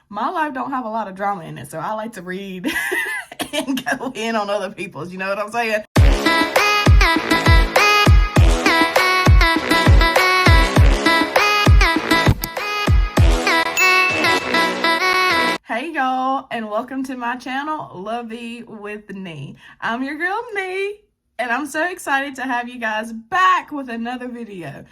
my life don't have a lot of drama in it, so I like to read and go in on other people's, you know what I'm saying? Hey y'all, and welcome to my channel, LaVie with Nee. I'm your girl Nee, and I'm so excited to have you guys back with another video.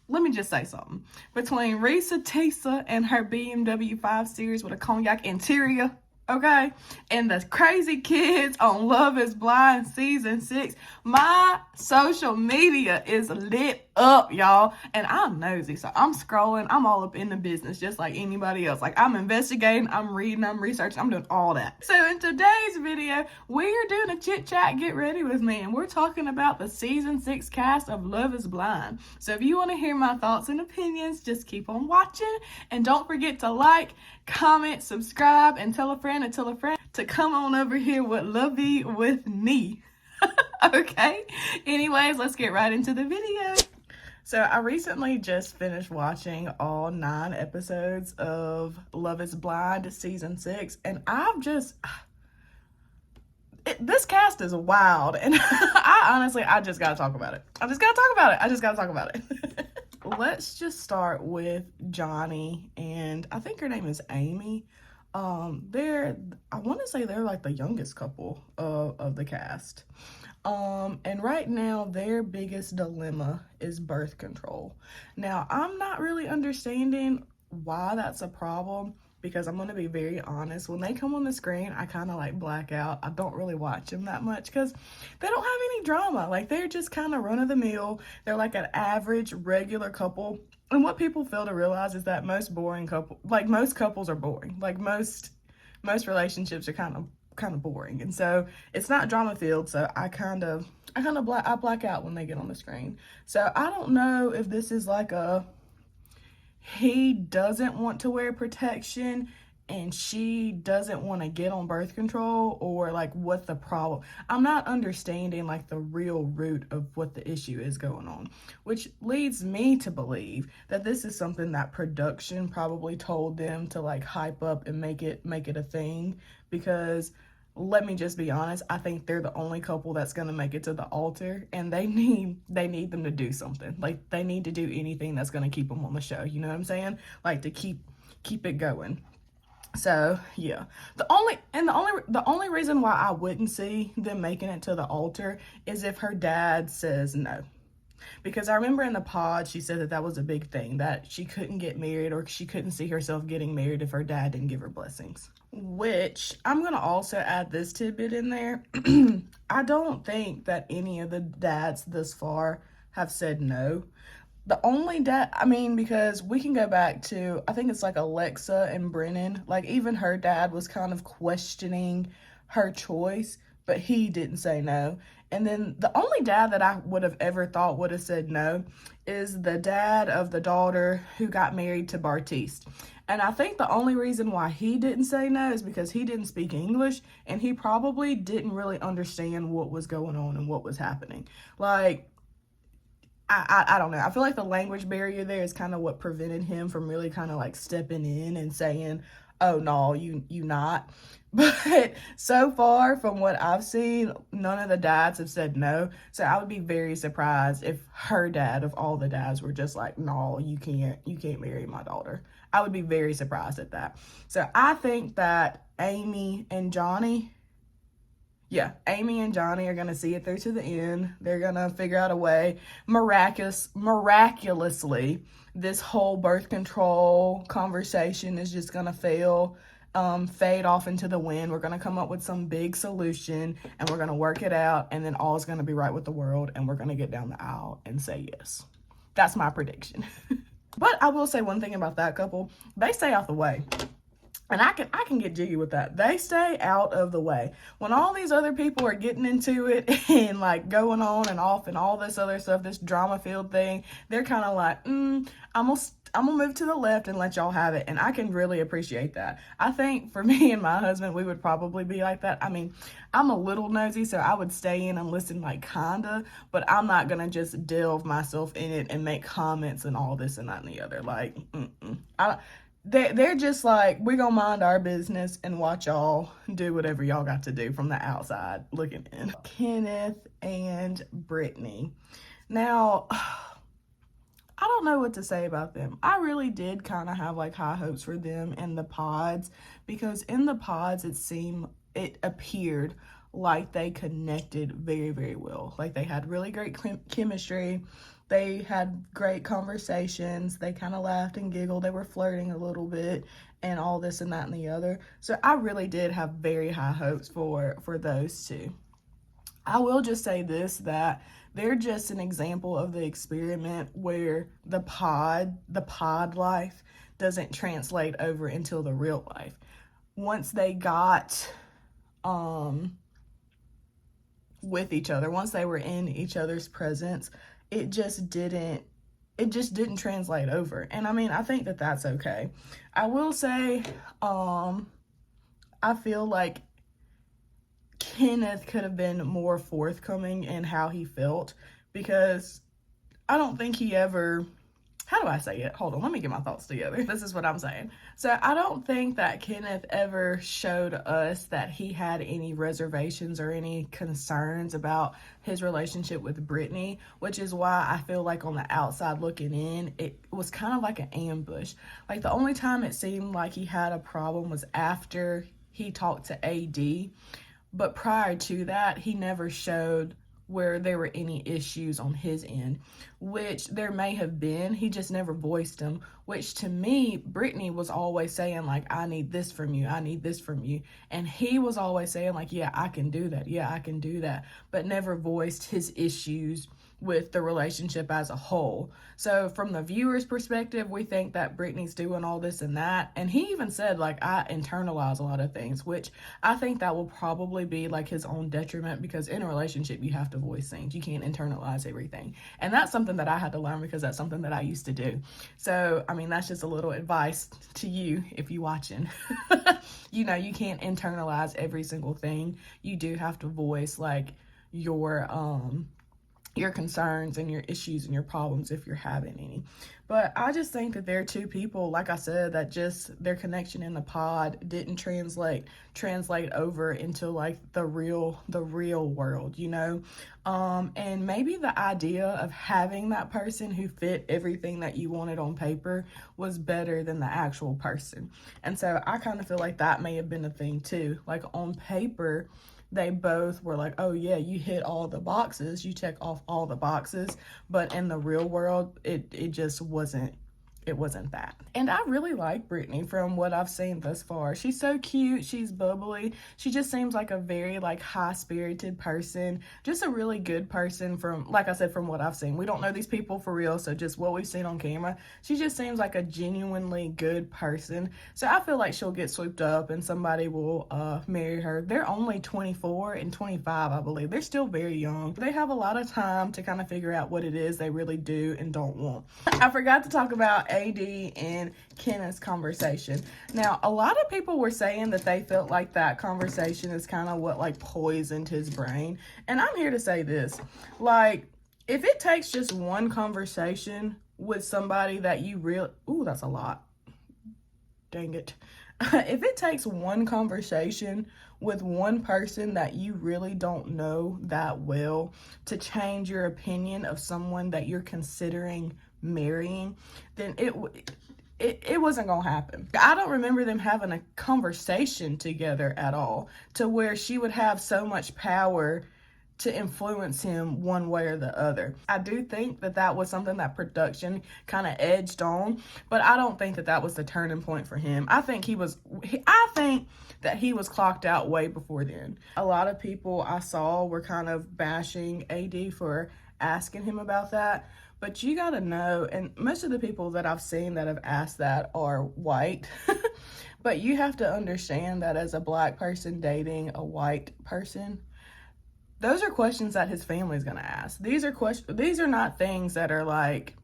Let me just say something. Between Risa Tisa and her BMW 5 Series with a cognac interior, okay, and the crazy kids on Love is Blind season 6, my social media is lit up, y'all, and I'm nosy, so I'm scrolling. I'm all up in the business just like anybody else. Like, I'm investigating, I'm reading, I'm researching, I'm doing all that. So in today's video, we're doing a chit chat, get ready with me, and we're talking about the season 6 cast of Love is Blind. So if you want to hear my thoughts and opinions, just keep on watching, and don't forget to like, comment, subscribe, and tell a friend to come on over here with LaVie with Nee. Okay, anyways, let's get right into the video. So I recently just finished watching all 9 episodes of Love is Blind season 6, and this cast is wild, and I just gotta talk about it. I just gotta talk about it. Let's just start with Johnny, and I think her name is Amy. I want to say they're like the youngest couple of the cast. And right now their biggest dilemma is birth control. Now, I'm not really understanding why that's a problem, because I'm going to be very honest. When they come on the screen, I kind of like black out. I don't really watch them that much because they don't have any drama. Like, they're just kind of run-of-the-mill. They're like an average, regular couple. And what people fail to realize is that most couples are boring. Like, most relationships are kind of boring. And so it's not drama filled. So I black out when they get on the screen. So I don't know if this is like he doesn't want to wear protection and she doesn't want to get on birth control, or like what the problem. I'm not understanding like the real root of what the issue is going on, which leads me to believe that this is something that production probably told them to like hype up and make it a thing, because let me just be honest, I think they're the only couple that's going to make it to the altar, and they need them to do something. Like, they need to do anything that's going to keep them on the show, you know what I'm saying? Like, to keep it going. So, yeah. The only reason why I wouldn't see them making it to the altar is if her dad says no. Because I remember in the pod, she said that was a big thing, that she couldn't get married, or she couldn't see herself getting married if her dad didn't give her blessings. Which, I'm going to also add this tidbit in there. I don't think that any of the dads this far have said no. The only dad, because we can go back to, I think it's like Alexa and Brennan. Like, even her dad was kind of questioning her choice, but he didn't say no. And then the only dad that I would have ever thought would have said no is the dad of the daughter who got married to Bartiste. And I think the only reason why he didn't say no is because he didn't speak English, and he probably didn't really understand what was going on and what was happening. Like, I don't know. I feel like the language barrier there is kind of what prevented him from really kind of like stepping in and saying, oh, no, you not. But so far from what I've seen, none of the dads have said no. So I would be very surprised if her dad, of all the dads, were just like, no, you can't marry my daughter. I would be very surprised at that. So I think that Amy and Johnny are going to see it through to the end. They're going to figure out a way. Miraculously, this whole birth control conversation is just going to fade off into the wind. We're going to come up with some big solution, and we're going to work it out, and then all is going to be right with the world, and we're going to get down the aisle and say yes. That's my prediction. But I will say one thing about that couple. They stay out the way. And I can get jiggy with that. They stay out of the way. When all these other people are getting into it and like going on and off and all this other stuff, this drama-filled thing, they're kind of like, I'm gonna move to the left and let y'all have it. And I can really appreciate that. I think for me and my husband, we would probably be like that. I'm a little nosy, so I would stay in and listen, like, kinda, but I'm not gonna just delve myself in it and make comments and all this and that and the other. Like, they're just like, we're gonna mind our business and watch y'all do whatever y'all got to do from the outside looking in. Kenneth and Brittany. Now, I don't know what to say about them. I really did kind of have like high hopes for them in the pods, because in the pods it appeared like they connected very, very well. Like they had really great chemistry. They had great conversations. They kind of laughed and giggled. They were flirting a little bit and all this and that and the other. So I really did have very high hopes for those two. I will just say this, that they're just an example of the experiment where the pod life doesn't translate over into the real life. Once they got with each other, once they were in each other's presence, it just didn't translate over. And I mean, I think that that's okay. I will say, I feel like Kenneth could have been more forthcoming in how he felt, because I don't think he ever, how do I say it? Hold on, let me get my thoughts together. This is what I'm saying. So I don't think that Kenneth ever showed us that he had any reservations or any concerns about his relationship with Brittany, which is why I feel like on the outside looking in, it was kind of like an ambush. Like the only time it seemed like he had a problem was after he talked to AD. But prior to that, he never showed where there were any issues on his end, which there may have been. He just never voiced them, which to me, Brittany was always saying like, I need this from you. I need this from you. And he was always saying like, yeah, I can do that. Yeah, I can do that. But never voiced his issues with the relationship as a whole. So from the viewer's perspective, we think that Brittany's doing all this and that. And he even said like, I internalize a lot of things, which I think that will probably be like his own detriment, because in a relationship, you have to voice things. You can't internalize everything. And that's something that I had to learn, because that's something that I used to do. So, I mean, that's just a little advice to you if you're watching. You know, you can't internalize every single thing. You do have to voice like your concerns and your issues and your problems if you're having any. But I just think that they're two people, like I said, that just their connection in the pod didn't translate over into like the real world, you know. And maybe the idea of having that person who fit everything that you wanted on paper was better than the actual person. And so I kind of feel like that may have been a thing too. Like on paper, they both were like, oh yeah, you hit all the boxes, you check off all the boxes, but in the real world, it just wasn't that. And I really like Brittany from what I've seen thus far. She's so cute, she's bubbly, she just seems like a very like high-spirited person, just a really good person from, like I said, from what I've seen. We don't know these people for real, so just what we've seen on camera, she just seems like a genuinely good person. So I feel like she'll get swooped up and somebody will marry her. They're only 24 and 25, I believe. They're still very young. They have a lot of time to kind of figure out what it is they really do and don't want. I forgot to talk about AD and Kenneth's conversation. Now, a lot of people were saying that they felt like that conversation is kind of what like poisoned his brain. And I'm here to say this, like, if it takes just one conversation with somebody that you really, ooh, that's a lot. Dang it. If it takes one conversation with one person that you really don't know that well to change your opinion of someone that you're considering marrying, then it wasn't gonna happen. I don't remember them having a conversation together at all to where she would have so much power to influence him one way or the other. I do think that that was something that production kind of edged on, but I don't think that that was the turning point for him. I think that he was clocked out way before then. A lot of people I saw were kind of bashing AD for asking him about that, but you gotta know, and most of the people that I've seen that have asked that are white, but you have to understand that as a black person dating a white person, those are questions that his family's gonna ask. These are not things that are like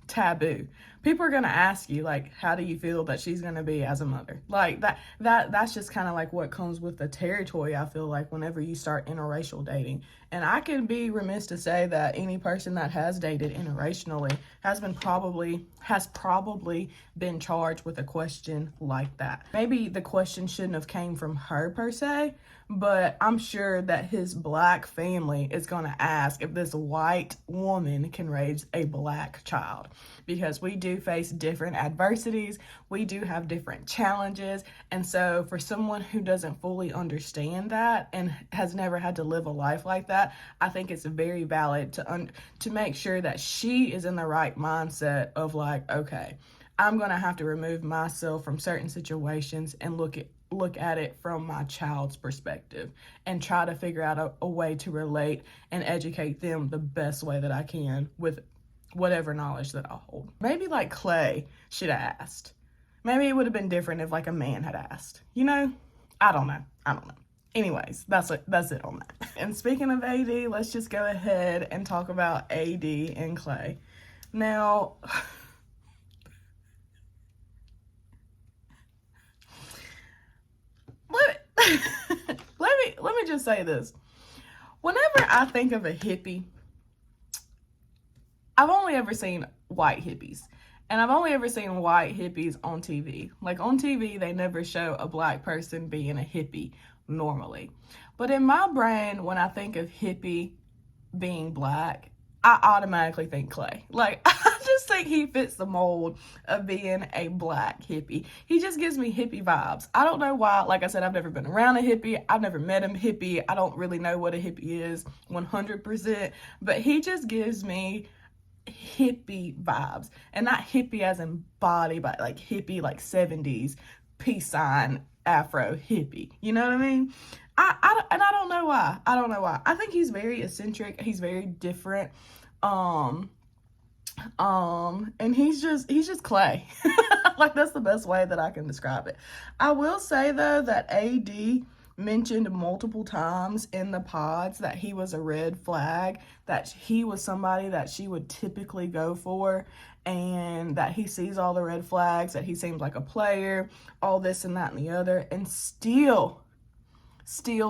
taboo. people are going to ask you, like, how do you feel that she's going to be as a mother? Like, that's just kind of like what comes with the territory, I feel like, whenever you start interracial dating. And I can be remiss to say that any person that has dated interracially has probably been charged with a question like that. Maybe the question shouldn't have came from her per se, but I'm sure that his black family is going to ask if this white woman can raise a black child, because we do face different adversities, we do have different challenges, and so for someone who doesn't fully understand that and has never had to live a life like that, I think it's very valid to make sure that she is in the right mindset of like, okay, I'm going to have to remove myself from certain situations and look at it from my child's perspective and try to figure out a way to relate and educate them the best way that I can with whatever knowledge that I hold. Maybe like Clay should have asked. Maybe it would have been different if like a man had asked. You know? I don't know. Anyways, that's it on that. And speaking of AD, let's just go ahead and talk about AD and Clay. Now, let me just say this. Whenever I think of a hippie, I've only ever seen white hippies. And I've only ever seen white hippies on TV. Like on TV, they never show a black person being a hippie normally. But in my brain, when I think of hippie being black, I automatically think Clay. Like, I just think he fits the mold of being a black hippie. He just gives me hippie vibes. I don't know why. Like I said, I've never been around a hippie. I've never met a hippie. I don't really know what a hippie is 100%. But he just gives me hippie vibes. And not hippie as in body, but like hippie like 70s, peace sign, afro hippie. You know what I mean? And I don't know why. I think he's very eccentric. He's very different. And he's just Clay. Like, that's the best way that I can describe it. I will say though that AD mentioned multiple times in the pods that he was a red flag, that he was somebody that she would typically go for, and that he sees all the red flags, that he seems like a player, all this and that and the other, and still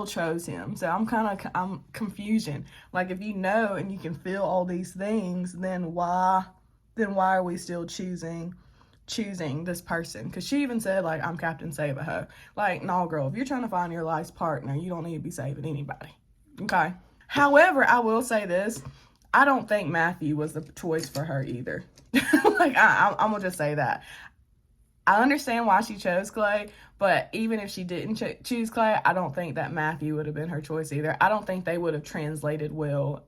chose him. So I'm confusion. Like, if you know and you can feel all these things, then why are we still choosing this person? Because she even said, like, I'm Captain Save-A-Ho. Like, no, girl, if you're trying to find your life's partner, you don't need to be saving anybody. Okay? However, I will say this. I don't think Matthew was the choice for her either. Like, I'm gonna just say that. I understand why she chose Clay, but even if she didn't choose Clay, I don't think that Matthew would have been her choice either. I don't think they would have translated over.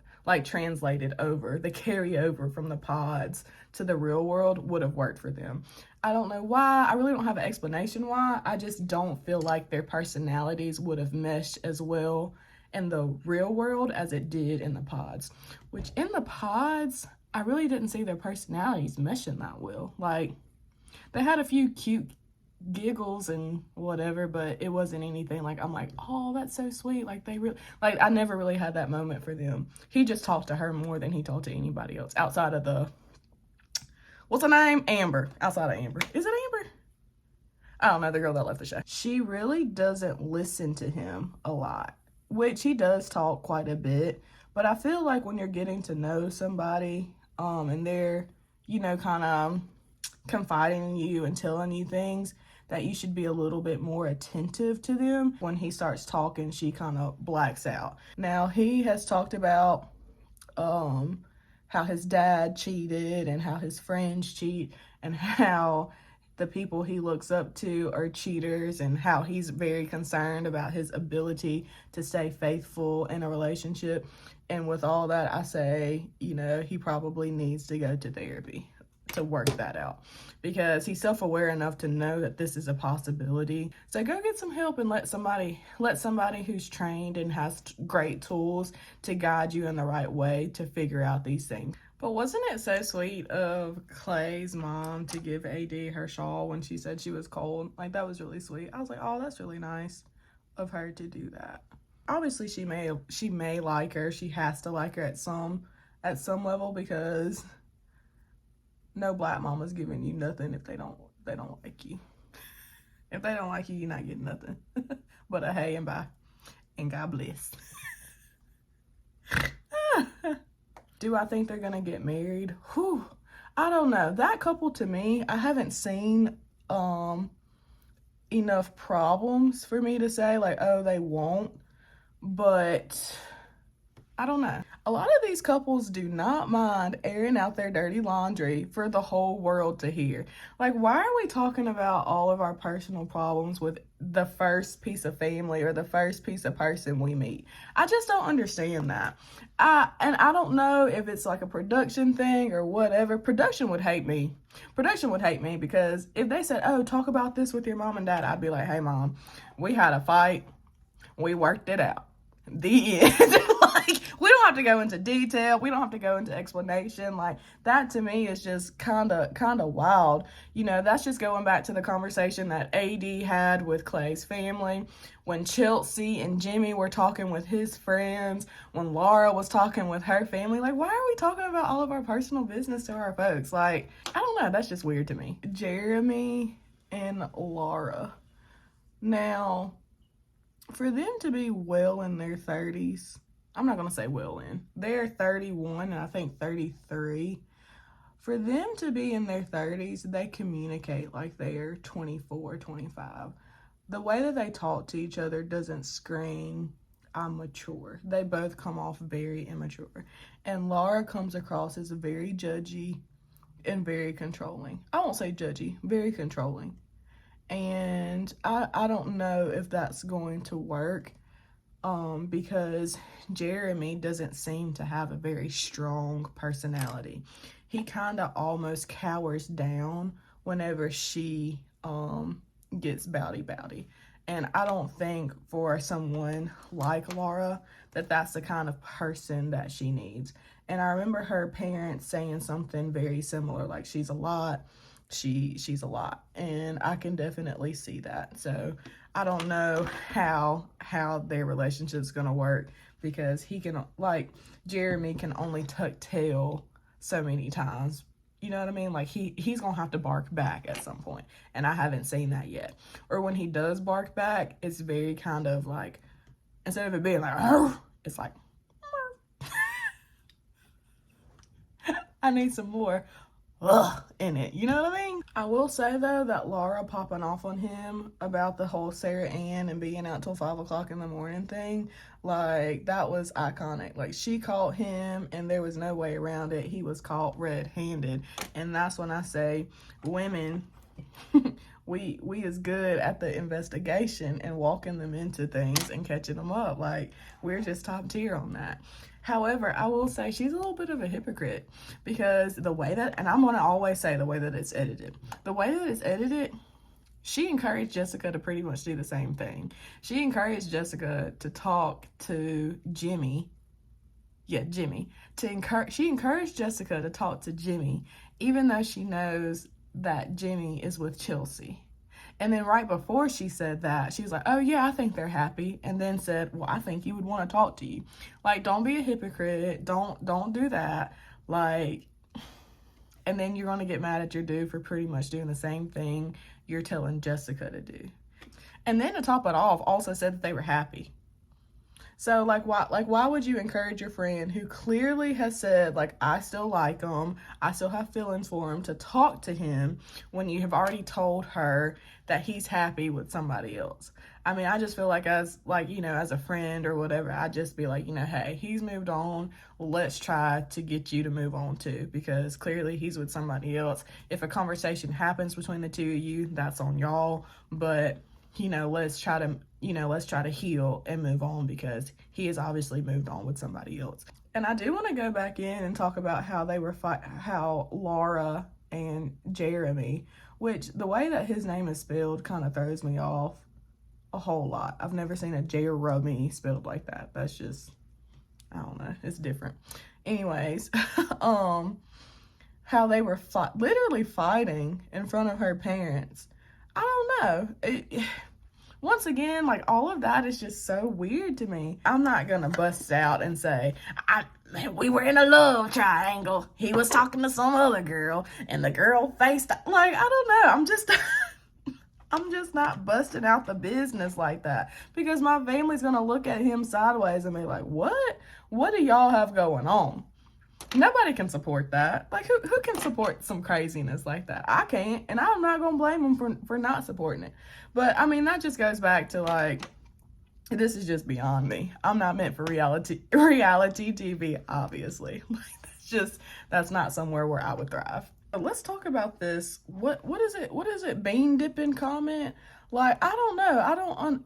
The carryover from the pods to the real world would have worked for them. I don't know why. I really don't have an explanation why. I just don't feel like their personalities would have meshed as well in the real world as it did in the pods. Which in the pods, I really didn't see their personalities meshing that well. Like, they had a few cute giggles and whatever, but it wasn't anything like I'm like, oh, that's so sweet. Like, I never really had that moment for them. He just talked to her more than he talked to anybody else outside of what's her name? Amber. Outside of Amber. Is it Amber? I don't know, the girl that left the show. She really doesn't listen to him a lot, which he does talk quite a bit, but I feel like when you're getting to know somebody, and they're, kind of confiding in you and telling you things, that you should be a little bit more attentive to them. When he starts talking, she kind of blacks out. Now, he has talked about how his dad cheated and how his friends cheat and how the people he looks up to are cheaters, and how he's very concerned about his ability to stay faithful in a relationship. And with all that, I say, he probably needs to go to therapy to work that out, because he's self-aware enough to know that this is a possibility. So go get some help and let somebody who's trained and has great tools to guide you in the right way to figure out these things. But wasn't it so sweet of Clay's mom to give AD her shawl when she said she was cold? Like, that was really sweet. I was like, oh, that's really nice of her to do that. Obviously, she may like her. She has to like her at some level, because No black mama's giving you nothing if they don't like you. If they don't like you, you're not getting nothing. But a hey and bye. And God bless. Do I think they're gonna get married? Whew. I don't know. That couple, to me, I haven't seen enough problems for me to say like, oh, they won't. But I don't know. A lot of these couples do not mind airing out their dirty laundry for the whole world to hear. Like, why are we talking about all of our personal problems with the first piece of family or the first piece of person we meet? I just don't understand that. And I don't know if it's like a production thing or whatever. Production would hate me. Production would hate me because if they said, oh, talk about this with your mom and dad, I'd be like, hey, mom, we had a fight. We worked it out. The end. Like, we don't have to go into detail. We don't have to go into explanation. Like, that to me is just kind of wild. You know, that's just going back to the conversation that AD had with Clay's family, when Chelsea and Jimmy were talking with his friends, when Laura was talking with her family. Like, why are we talking about all of our personal business to our folks? Like, I don't know. That's just weird to me. Jeremy and Laura. Now, for them to be well in their 30s, I'm not going to say well in, they're 31 and I think 33. For them to be in their 30s, they communicate like they're 24, 25. The way that they talk to each other doesn't scream, I'm mature. They both come off very immature. And Laura comes across as very judgy and very controlling. I won't say judgy, very controlling. And I don't know if that's going to work because Jeremy doesn't seem to have a very strong personality. He kind of almost cowers down whenever she gets bowdy. And I don't think for someone like Laura that that's the kind of person that she needs. And I remember her parents saying something very similar, like she's a lot. She's a lot, and I can definitely see that. So I don't know how their relationship's gonna work, because he can, like, Jeremy can only tuck tail so many times. You know what I mean? Like, he's gonna have to bark back at some point, and I haven't seen that yet. Or when he does bark back, it's very kind of like, instead of it being like, oh, it's like, I need some more in it, you know what I mean? I will say though that Laura popping off on him about the whole Sarah Ann and being out till 5 o'clock in the morning thing, like, that was iconic. Like, she caught him and there was no way around it. He was caught red-handed, and that's when I say women we is good at the investigation and walking them into things and catching them up. Like, we're just top tier on that. However, I will say she's a little bit of a hypocrite, because the way that, and I'm going to always say the way that it's edited. The way that it's edited, she encouraged Jessica to pretty much do the same thing. She encouraged Jessica to talk to Jimmy. Yeah, Jimmy. She encouraged Jessica to talk to Jimmy, even though she knows that Jimmy is with Chelsea. And then right before she said that, she was like, oh yeah, I think they're happy. And then said, well, I think you would want to talk to you. Like, don't be a hypocrite. Don't do that. Like, and then you're going to get mad at your dude for pretty much doing the same thing you're telling Jessica to do. And then to top it off, also said that they were happy. So, why would you encourage your friend who clearly has said, like, I still like him, I still have feelings for him, to talk to him when you have already told her that he's happy with somebody else? I mean, I just feel like as a friend or whatever, I'd just be like, hey, he's moved on. Let's try to get you to move on too, because clearly he's with somebody else. If a conversation happens between the two of you, that's on y'all. But, let's try to heal and move on, because he has obviously moved on with somebody else. And I do want to go back in and talk about how Laura and Jeremy, which the way that his name is spelled kind of throws me off a whole lot. I've never seen a Jeremy spelled like that. That's just, I don't know, it's different. Anyways, how they were literally fighting in front of her parents. I don't know. Once again, like, all of that is just so weird to me. I'm not gonna bust out and say, we were in a love triangle. He was talking to some other girl, and the girl faced, like, I don't know. I'm just not busting out the business like that, because my family's gonna look at him sideways and be like, what do y'all have going on? Nobody can support that. Like, who can support some craziness like that? I can't, and I'm not gonna blame them for not supporting it. But I mean, that just goes back to, like, this is just beyond me. I'm not meant for reality TV, obviously. Like, that's not somewhere where I would thrive. But let's talk about this. What is it? What is it? Bean dipping comment? Like, I don't know.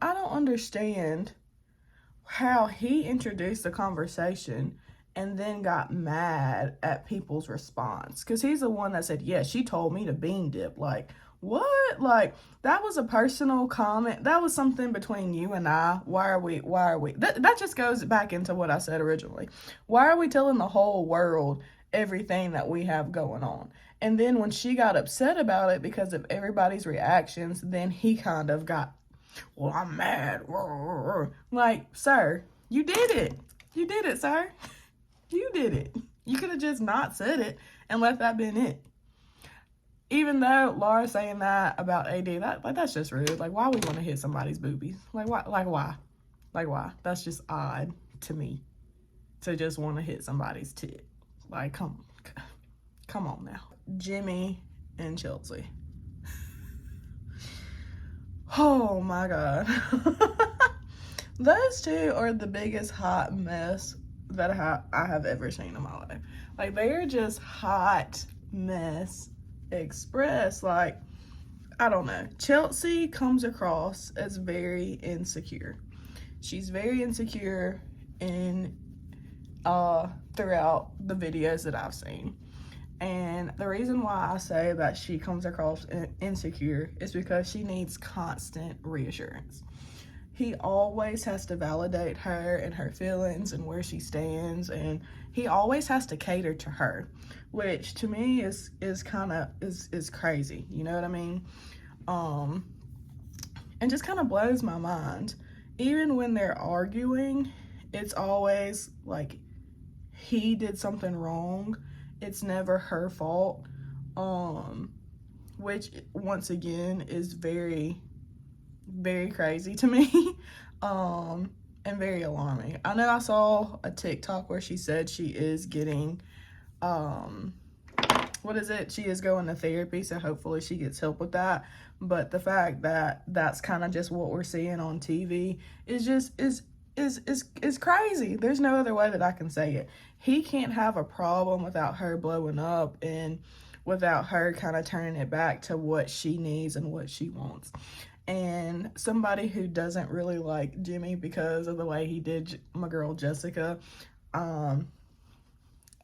I don't understand how he introduced the conversation and then got mad at people's response, because he's the one that said, yeah, she told me to bean dip. Like, what? Like, that was a personal comment. That was something between you and I. Why are we that just goes back into what I said originally. Why are we telling the whole world everything that we have going on? And then when she got upset about it because of everybody's reactions, then he kind of got, well, I'm mad. Like, sir, you did it. You did it, sir. You did it. You could have just not said it and let that been it. Even though Laura's saying that about AD, that's just rude. Like, why would we want to hit somebody's boobies? Like, why? Like, why? Like, why? That's just odd to me, to just want to hit somebody's tit. Like, come on now. Jimmy and Chelsea. Oh my God. Those two are the biggest hot mess that I have ever seen in my life. Like, they are just hot mess express. Like, I don't know. Chelsea comes across as very insecure. She's very insecure in throughout the videos that I've seen. And the reason why I say that she comes across insecure is because she needs constant reassurance. He always has to validate her and her feelings and where she stands, and he always has to cater to her, which to me is kind of is crazy. You know what I mean? And just kind of blows my mind. Even when they're arguing, it's always like he did something wrong. It's never her fault, which once again is very, very crazy to me, and very alarming. I know I saw a TikTok where she said she is getting, what is it? She is going to therapy, so hopefully she gets help with that. But the fact that that's kind of just what we're seeing on TV is just, is crazy. There's no other way that I can say it. He can't have a problem without her blowing up and without her kind of turning it back to what she needs and what she wants. And somebody who doesn't really like Jimmy because of the way he did my girl Jessica, I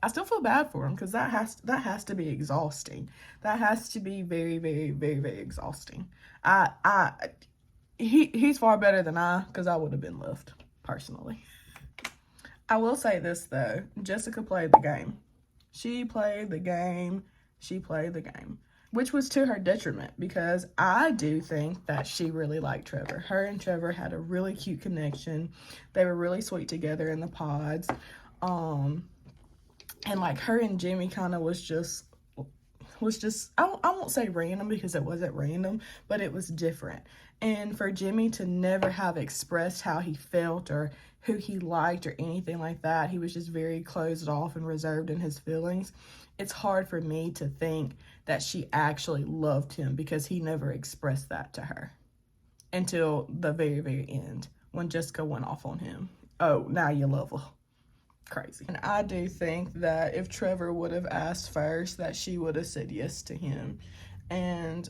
still feel bad for him, because that has to be exhausting. That has to be very, very, very, very exhausting. He's far better than I, because I would have been left, personally. I will say this, though. Jessica played the game. She played the game. She played the game, which was to her detriment, because I do think that she really liked Trevor. Her and Trevor had a really cute connection. They were really sweet together in the pods. And like her and Jimmy kind of was just, I won't say random, because it wasn't random, but it was different. And for Jimmy to never have expressed how he felt or who he liked or anything like that, he was just very closed off and reserved in his feelings. It's hard for me to think that she actually loved him, because he never expressed that to her until the very, very end, when Jessica went off on him. Oh, now you love her. Crazy. And I do think that if Trevor would have asked first, that she would have said yes to him. And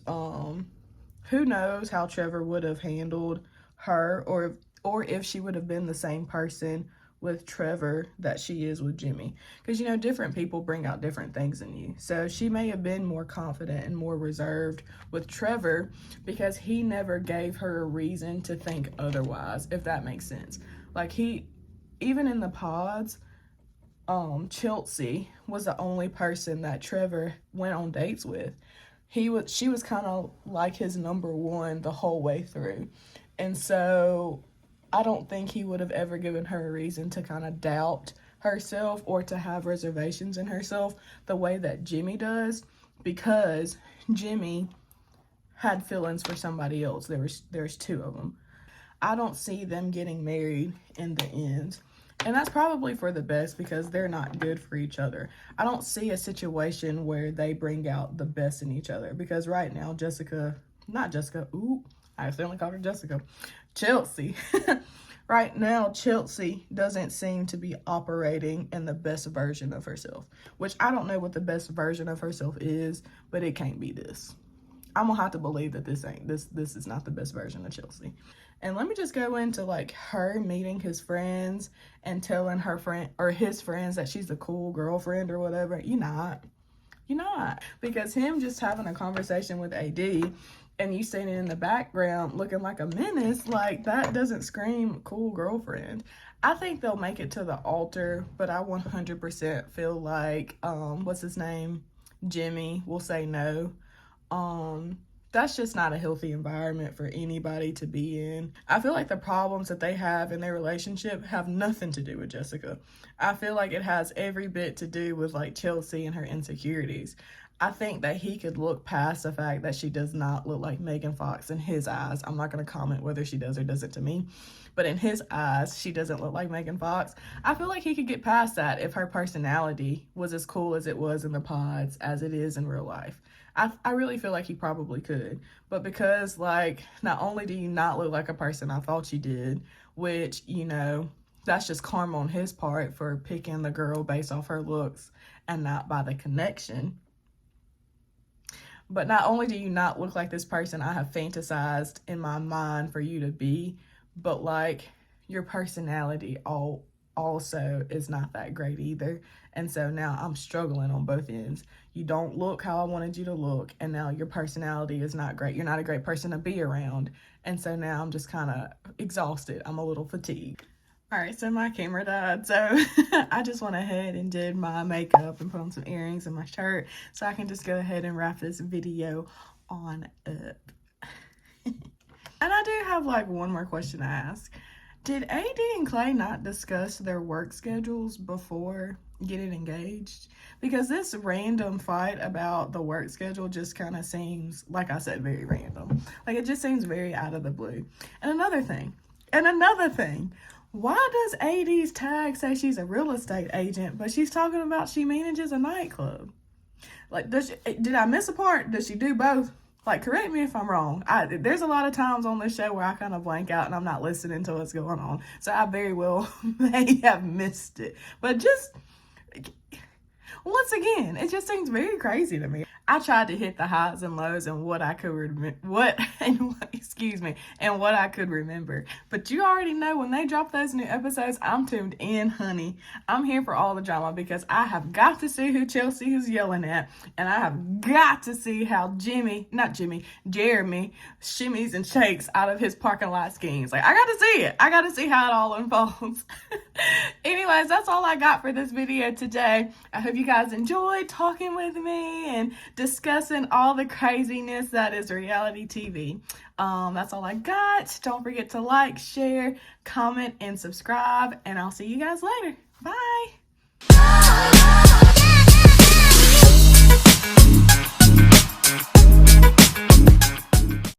who knows how Trevor would have handled her, or if she would have been the same person with Trevor that she is with Jimmy. Because, you know, different people bring out different things in you. So she may have been more confident and more reserved with Trevor, because he never gave her a reason to think otherwise, if that makes sense. Like, even in the pods, Chelsea was the only person that Trevor went on dates with. She was kind of like his number one the whole way through. And so I don't think he would have ever given her a reason to kind of doubt herself or to have reservations in herself the way that Jimmy does, because Jimmy had feelings for somebody else. There's two of them. I don't see them getting married in the end. And that's probably for the best because they're not good for each other. I don't see a situation where they bring out the best in each other, because right now I accidentally called her Jessica. Chelsea. Right now, Chelsea doesn't seem to be operating in the best version of herself, which I don't know what the best version of herself is, but it can't be this. I'm gonna have to believe that this is not the best version of Chelsea. And let me just go into like her meeting his friends and telling her friend or his friends that she's a cool girlfriend or whatever. You're not. Because him just having a conversation with AD and you sitting in the background looking like a menace, like that doesn't scream cool girlfriend. I think they'll make it to the altar, but I 100% feel like, what's his name? Jimmy will say no. That's just not a healthy environment for anybody to be in. I feel like the problems that they have in their relationship have nothing to do with Jessica. I feel like it has every bit to do with like Chelsea and her insecurities. I think that he could look past the fact that she does not look like Megan Fox in his eyes. I'm not going to comment whether she does or doesn't to me, but in his eyes, she doesn't look like Megan Fox. I feel like he could get past that if her personality was as cool as it was in the pods as it is in real life. I really feel like he probably could. But because, like, not only do you not look like a person I thought you did, which, you know, that's just karma on his part for picking the girl based off her looks and not by the connection. But not only do you not look like this person I have fantasized in my mind for you to be, but, like, your personality also is not that great either. And so now I'm struggling on both ends. You don't look how I wanted you to look, and now your personality is not great. You're not a great person to be around. And so now I'm just kind of exhausted. I'm a little fatigued. All right, so my camera died, so I just went ahead and did my makeup and put on some earrings and my shirt so I can just go ahead and wrap this video on up. And I do have like one more question to ask. Did AD and Clay not discuss their work schedules before getting engaged? Because this random fight about the work schedule just kind of seems, like I said, very random. Like, it just seems very out of the blue. And another thing, why does AD's tag say she's a real estate agent, but she's talking about she manages a nightclub? Like, did I miss a part? Does she do both? Like, correct me if I'm wrong. There's a lot of times on this show where I kind of blank out and I'm not listening to what's going on. So I very well may have missed it. But just, once again, it just seems very crazy to me. I tried to hit the highs and lows and what I could what I could remember. But you already know when they drop those new episodes, I'm tuned in, honey. I'm here for all the drama because I have got to see who Chelsea is yelling at, and I have got to see how Jeremy shimmies and shakes out of his parking lot schemes. Like, I got to see it. I got to see how it all unfolds. Anyways, that's all I got for this video today. I hope you guys enjoyed talking with me and discussing all the craziness that is reality TV. That's all I got. Don't forget to like, share, comment, and subscribe, and I'll see you guys later. Bye.